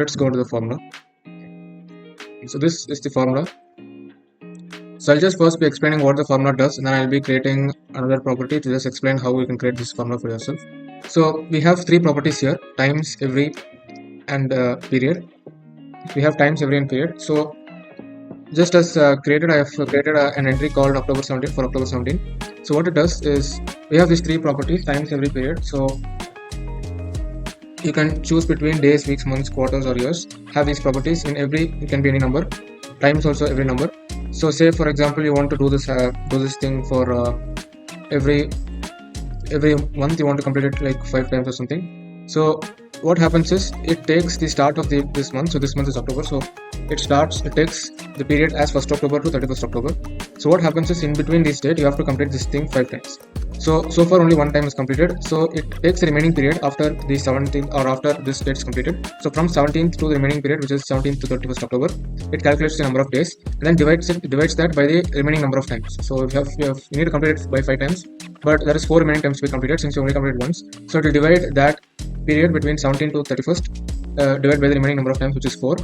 let's go to the formula. So this is the formula. So I'll just first be explaining what the formula does, and then I'll be creating another property to just explain how you can create this formula for yourself. So we have three properties here: times, every, and period. We have times, every, and period. So just as created, I have created an entry called October 17 for October 17. So what it does is we have these three properties: times, every, period. So you can choose between days, weeks, months, quarters, or years. Have these properties. In every, it can be any number. Times also every number. So say for example you want to do this thing for every month. You want to complete it like 5 times or something. So what happens is it takes the start of this month. So this month is October. So it takes the period as 1st October to 31st October. So what happens is in between this date you have to complete this thing 5 times. So far only one time is completed. So it takes the remaining period after the 17th or after this date is completed. So from 17th to the remaining period, which is 17th to 31st October, it calculates the number of days and then divides that by the remaining number of times. So you need to complete it by 5 times, but there is 4 remaining times to be completed since you only completed once. So it will divide that period between 17 to 31st, divide by the remaining number of times, which is 4.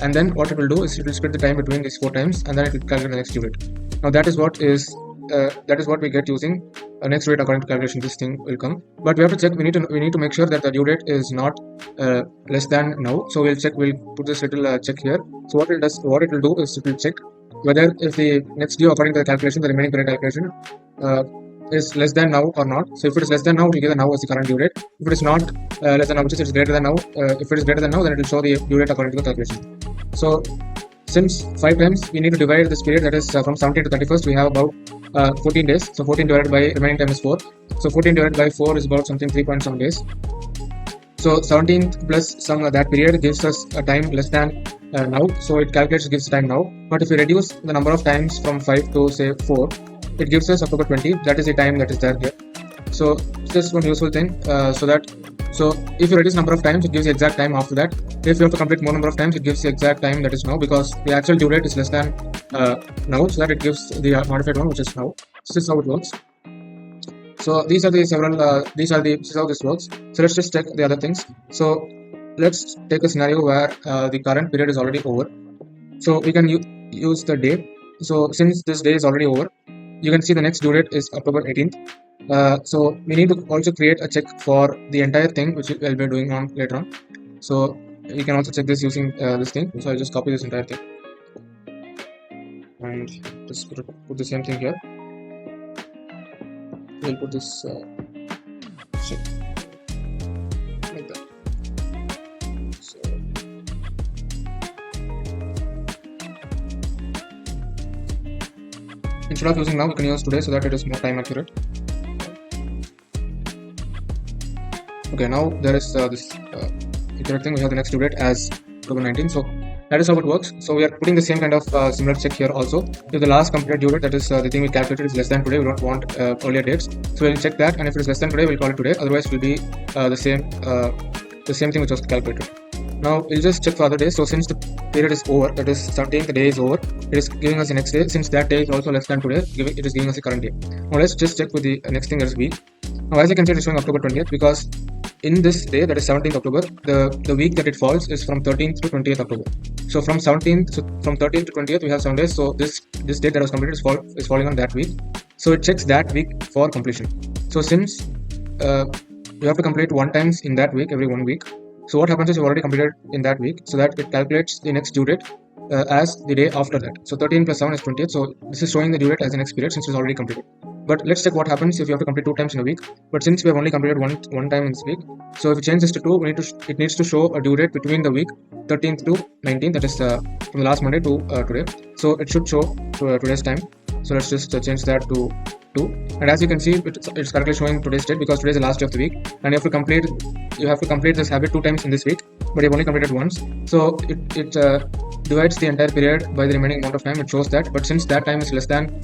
And then what it will do is it will split the time between these 4 times, and then it will calculate the next due date. Now that is what we get using next due date according to calculation. This thing will come, but we have to check. We need to make sure that the due date is not less than now. So we'll check. We'll put this little check here. So what it will do is it will check whether if the next due according to the calculation, the remaining period calculation, is less than now or not. So if it is less than now, it will give the now as the current due date. If it is not less than now, which is greater than now, if it is greater than now, then it will show the due date according to the calculation. So since 5 times we need to divide this period, that is from 17 to 31st, we have about 14 days. So 14 divided by remaining time is 4. So 14 divided by 4 is about something 3 point some days. So 17 plus some of that period gives us a time less than now. So it gives time now. But if we reduce the number of times from 5 to say 4, it gives us October 20. That is the time that is there here. So this is one useful thing. So if you reduce number of times, it gives the exact time after that. If you have to complete more number of times, it gives the exact time that is now, because the actual due date is less than now, so that it gives the modified one, which is now. So this is how it works. So these are the several. This is how this works. So let's just check the other things. So let's take a scenario where the current period is already over. So we can use the day. So since this day is already over, you can see the next due date is October 18th. So we need to also create a check for the entire thing, which we'll be doing on later on. So you can also check this using this thing. So I'll just copy this entire thing and just put the same thing here. We'll put this check like that. So instead of using now, we can use today so that it is more time accurate. Okay, now there is this accurate thing. We have the next due date as October 19. So that is how it works. So we are putting the same kind of similar check here also. If the last completed due date, that is the thing we calculated, is less than today, we don't want earlier dates. So we'll check that, and if it is less than today, we'll call it today. Otherwise, it will be the same thing which was calculated. Now we'll just check for other days. So since the period is over, that is 17th day is over, it is giving us the next day. Since that day is also less than today, it is giving us the current day. Now let's just check with the next thing, that is week. Now as you can see, it is showing October 20th because in this day, that is 17th October, the week that it falls is from 13th to 20th October. So from 13th to 20th, we have 7 days. So this date that was completed is falling on that week. So it checks that week for completion. So since you have to complete 1 times in that week, every 1 week. So what happens is you've already completed in that week, so that it calculates the next due date as the day after that. So 13 plus 7 is 20th. So this is showing the due date as the next period since it's already completed. But let's check what happens if you have to complete 2 times in a week. But since we have only completed one time in this week, so if we change this to 2, it needs to show a due date between the week 13th to 19th, that is from the last Monday to today. So it should show today's time. So let's just change that to 2. And as you can see, it's currently showing today's date because today is the last day of the week, and you have to complete this habit 2 times in this week, but you've only completed once. So it divides the entire period by the remaining amount of time. It shows that, but since that time is less than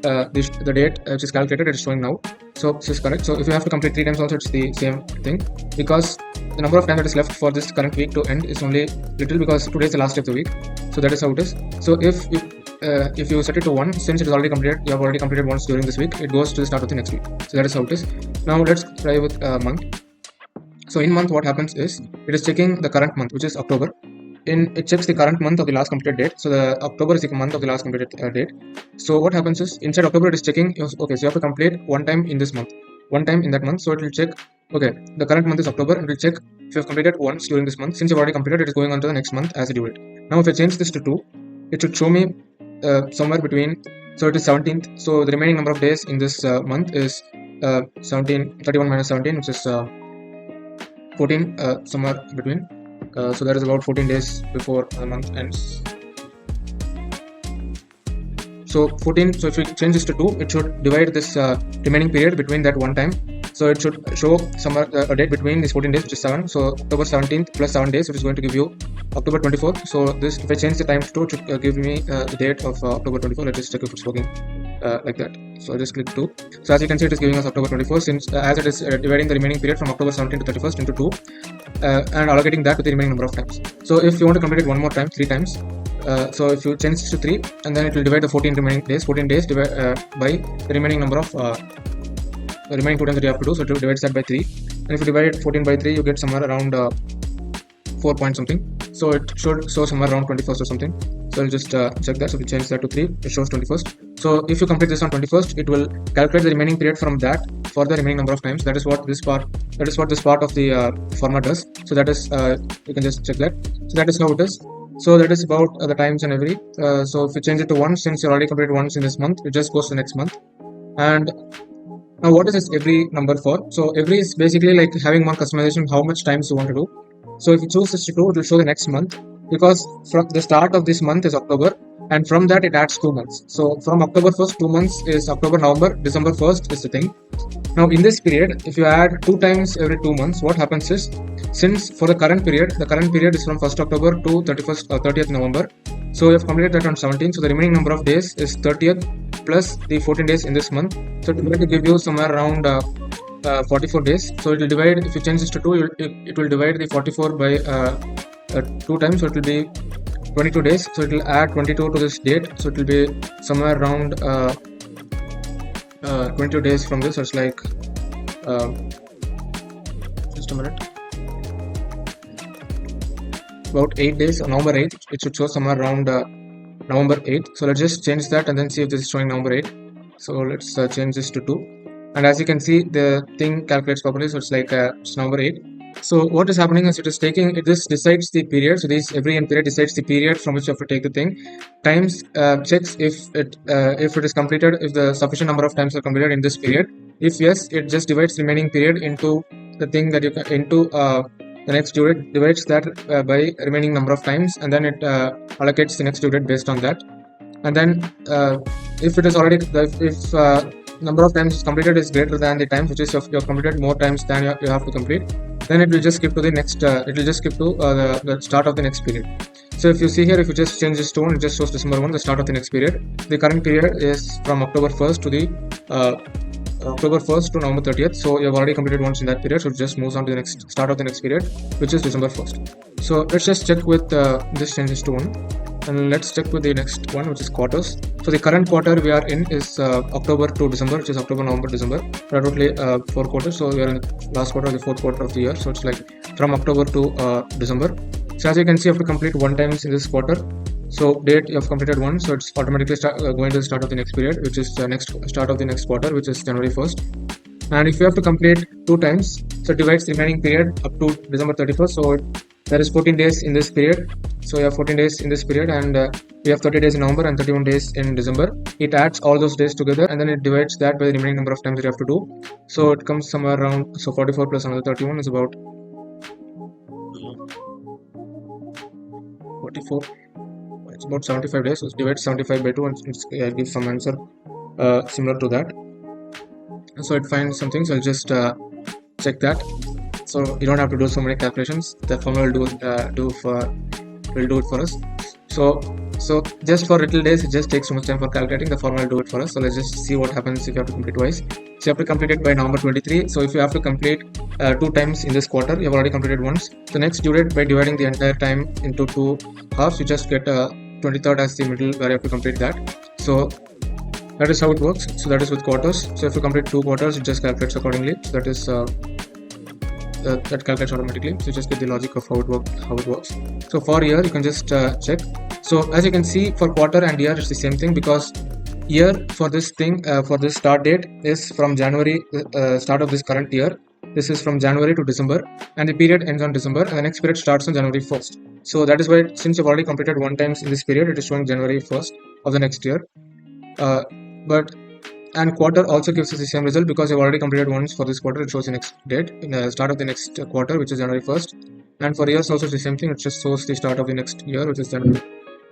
the date which is calculated, it is showing now. So this is correct. So if you have to complete 3 times also, it's the same thing, because the number of time that is left for this current week to end is only little, because today is the last day of the week. So that is how it is. So if you set it to 1, since it is already completed, you have already completed once during this week, it goes to the start of the next week. So that is how it is. Now let's try with month. So in month, what happens is it is checking the current month, which is October. It checks the current month of the last completed date. So the October is the month of the last completed date. So what happens is inside October it is checking. Okay, so you have to complete one time in this month, one time in that month. So it will check. Okay, the current month is October, and it will check if you have completed once during this month. Since you've already completed, it is going on to the next month as a due date. Now if I change this to 2, it should show me somewhere between. So it is 17th. So the remaining number of days in this month is 31 minus 17, which is 14, somewhere between. So that is about 14 days before the month ends. So 14. So if you change this to 2, it should divide this remaining period between that one time. So it should show somewhere a date between these 14 days, which is 7. So October 17th plus 7 days, which is going to give you October 24th. So this, if I change the time to 2, it should give me the date of October 24. Let's just check if it's working like that. So I just click 2. So as you can see, it is giving us October 24, since as it is dividing the remaining period from October 17 to 31st into 2 and allocating that to the remaining number of times. So if you want to complete it one more time, 3 times. So if you change this to 3, and then it will divide the 14 remaining days, 14 days by the remaining number of the remaining 2 times that you have to do. So it divides that by 3, and if you divide 14 by 3, you get somewhere around 4 point something. So it should show somewhere around 21st or something. So I'll just check that. So we change that to 3, it shows 21st. So if you complete this on 21st, it will calculate the remaining period from that for the remaining number of times. That is what this part of the format does. So that is you can just check that. So that is how it is. So that is about the times and every. So if you change it to 1, since you already completed once in this month, it just goes to the next month. And now what is this every number for? So every is basically like having more customization, how much times you want to do. So if you choose this to do, it will show the next month, because from the start of this month is October, and from that it adds 2 months. So from October 1st, 2 months is October, November, December 1st is the thing. Now in this period, if you add 2 times every 2 months, what happens is, since for the current period is from 1st October to 30th November. So we have completed that on 17. So the remaining number of days is 30th plus the 14 days in this month. So it will give you somewhere around 44 days. So it will divide, if you change this to 2, it will divide the 44 by 2 times. So it will be 22 days. So it will add 22 to this date. So it will be somewhere around 22 days from this. So it's like just a minute, about 8 days. On November 8th, it should show somewhere around November 8th. So let's just change that and then see if this is showing November 8th. So let's change this to 2, and as you can see, the thing calculates properly. So it's like it's November 8th. So what is happening is this decides the period. So this every end period decides the period from which you have to take the thing. Times checks if it is completed, if the sufficient number of times are completed in this period. If yes, it just divides the remaining period into the thing that you can into the next due date, divides that by remaining number of times, and then it allocates the next due date based on that. And then if it is already if number of times completed is greater than the times which is you have completed more times than you have to complete, then it will just skip to the next it will just skip to the start of the next period. So if you see here, if you just change this to 1, it just shows December 1, the start of the next period. The current period is from October 1st to the October 1st to November 30th. So you have already completed once in that period, so it just moves on to the next start of the next period, which is December 1st. So let's just check with this changes to 1, and let's check with the next one, which is quarters. So the current quarter we are in is October to December, which is October, November, December. There are totally 4 quarters, so we are in the last quarter of the 4th quarter of the year. So it's like from October to December. So as you can see, you have to complete 1 times in this quarter. So date you have completed 1, so it's automatically going to the start of the next period, which is the next start of the next quarter, which is January 1st. And if you have to complete 2 times, so it divides the remaining period up to December 31st. So there is 14 days in this period. So you have 14 days in this period, and we have 30 days in November and 31 days in December. It adds all those days together, and then it divides that by the remaining number of times that you have to do. So it comes somewhere around, so 44 plus another 31 is about 44. It's about 75 days. So it divides 75 by 2 and it gives some answer similar to that. So it finds something. So I'll just check that. So you don't have to do so many calculations. The formula will do it for us. So just for little days, it just takes so much time for calculating. The formula will do it for us. So let's just see what happens if you have to complete twice. So you have to complete it by November 23. So if you have to complete 2 times in this quarter, you have already completed once. The next due date, by dividing the entire time into 2 halves, you just get 23rd as the middle where you have to complete that. So that is how it works. So that is with quarters. So if you complete 2 quarters, it just calculates accordingly. So that is that calculates automatically. So just get the logic of how it works. So for year you can just check. So as you can see, for quarter and year it's the same thing, because year for this thing for this start date is from January, start of this current year. This is from January to December, and the period ends on December, and the next period starts on January 1st. So that is why, since you've already completed one times in this period, it is showing January 1st of the next year. And quarter also gives us the same result, because you've already completed once for this quarter. It shows the next date in the start of the next quarter, which is January 1st. And for years also it's the same thing. It just shows the start of the next year, which is January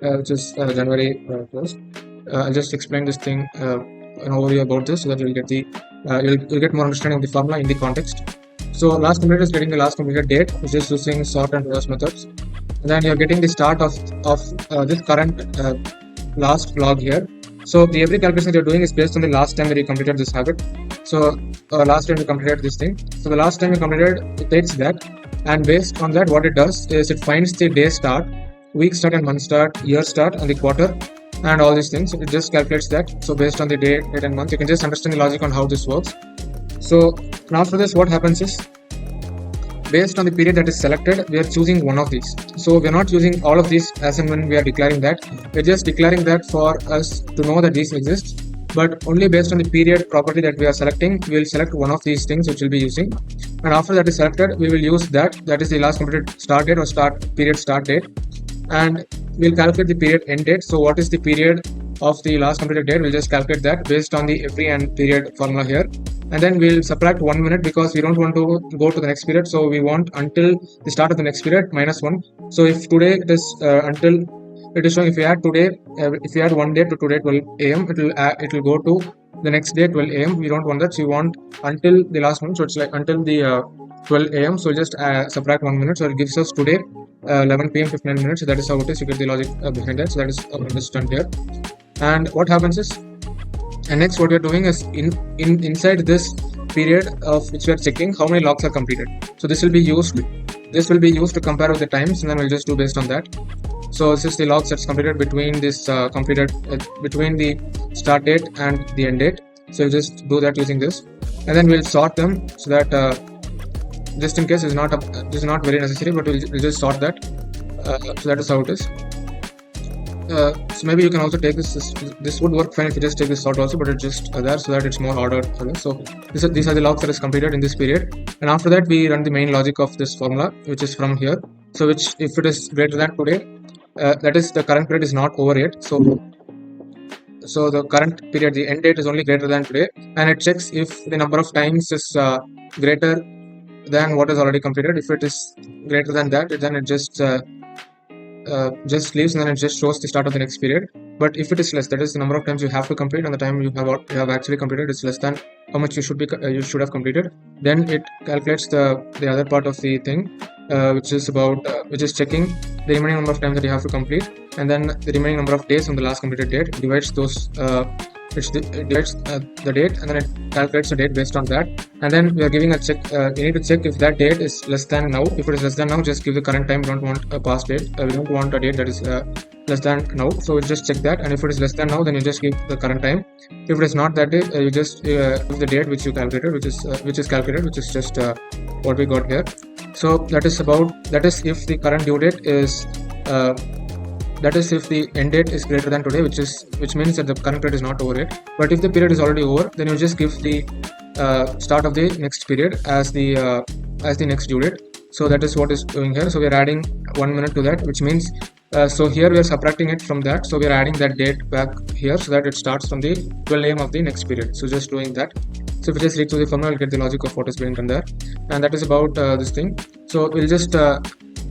1st. I'll just explain this thing, an overview about this, so that you'll get the you'll get more understanding of the formula in the context. So last completed is getting the last completed date, which is using sort and reverse methods. And then you're getting the start of this current last log here. So the every calculation you're doing is based on the last time that you completed this habit. So last time you completed this thing. So the last time you completed, it takes that, and based on that, what it does is it finds the day start, week start, and month start, year start, and the quarter, and all these things. It just calculates that. So based on the date and month, you can just understand the logic on how this works. So now after this, what happens is, based on the period that is selected, we are choosing one of these. So we are not using all of these as and when we are declaring that. We are just declaring that for us to know that these exist. But only based on the period property that we are selecting, we will select one of these things which we'll be using. And after that is selected, we will use that. That is the last completed start date or period start date. And we'll calculate the period end date. So what is the period of the last completed date? We'll just calculate that based on the every and period formula here. And then we'll subtract 1 minute, because we don't want to go to the next period. So we want until the start of the next period minus 1. So if today it is until it is showing, if we add today, if we add 1 day to today 12 AM, it will go to the next day 12 AM. We don't want that. So we want until the last one. So it's like until the 12 AM. So we'll just subtract 1 minute. So it gives us today 11 PM 59 minutes. So that is how it is. You get the logic behind that. So that is just done here. And what happens is, and next what we are doing is inside this period of which we are checking, how many logs are completed. So this will be used to compare with the times, and then we'll just do based on that. So this is the logs that's completed between this between the start date and the end date. So we'll just do that using this, and then we'll sort them, so that just in case this is not very necessary, but we'll just sort that. So that is how it is. So maybe you can also take this would work fine if you just take this sort also, but it's just there so that it's more ordered for this. So these are the logs that is completed in this period, and after that we run the main logic of this formula, which is from here. So which, if it is greater than today, that is the current period is not over yet. So the current period, the end date, is only greater than today, and it checks if the number of times is greater than what is already completed. If it is greater than that, then it just leaves, and then it just shows the start of the next period. But if it is less, that is the number of times you have to complete, and the time you have actually completed is less than how much you should have completed, then it calculates the other part of the thing, which is checking the remaining number of times that you have to complete, and then the remaining number of days on the last completed date. It divides those it divides the date, and then it calculates the date based on that. And then we are giving a check. We need to check if that date is less than now. If it is less than now, just give the current time. We don't want a past date. We don't want a date that is less than now. So we just check that. And if it is less than now, then you just give the current time. If it is not that day, you just give the date which you calculated, which is calculated, which is just what we got here. So that is if the current due date is that is if the end date is greater than today, which means that the current period is not over yet. But if the period is already over, then you just give the start of the next period as the next due date. So that is what is doing here. So we are adding 1 minute to that, which means so here we are subtracting it from that. So we are adding that date back here so that it starts from the 12 AM of the next period. So just doing that. So if you just read through the formula, you'll get the logic of what is being done there. And that is about this thing. So we'll just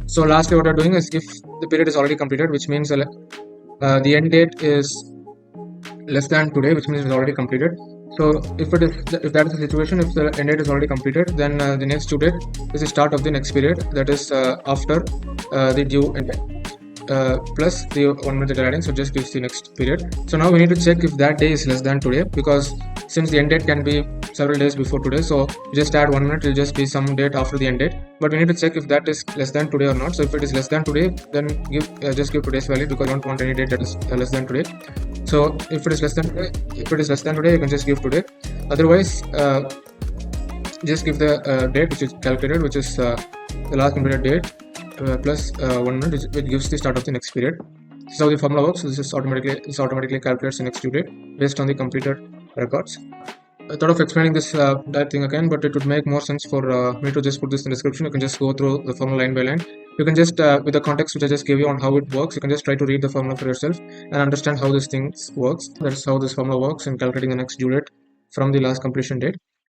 so lastly what we're doing is, if the period is already completed, which means the end date is less than today, which means it's already completed. So if that is the situation, if the end date is already completed, then the next due date is the start of the next period, that is after the due end date. Plus the 1 minute that you're adding, so just gives the next period. So now we need to check if that day is less than today, because since the end date can be several days before today, so you just add 1 minute, it will just be some date after the end date. But we need to check if that is less than today or not. So if it is less than today, then just give today's value, because I don't want any date that is less than today. So if it is less than today, you can just give today. Otherwise, just give the date which is calculated, which is the last completed date plus 1 minute, which gives the start of the next period. This is how the formula works. This automatically calculates the next due date based on the completed records. I thought of explaining this that thing again, but it would make more sense for me to just put this in the description. You can just go through the formula line by line. You can just, with the context which I just gave you on how it works, you can just try to read the formula for yourself and understand how this thing works. That's how this formula works in calculating the next due date from the last completion date.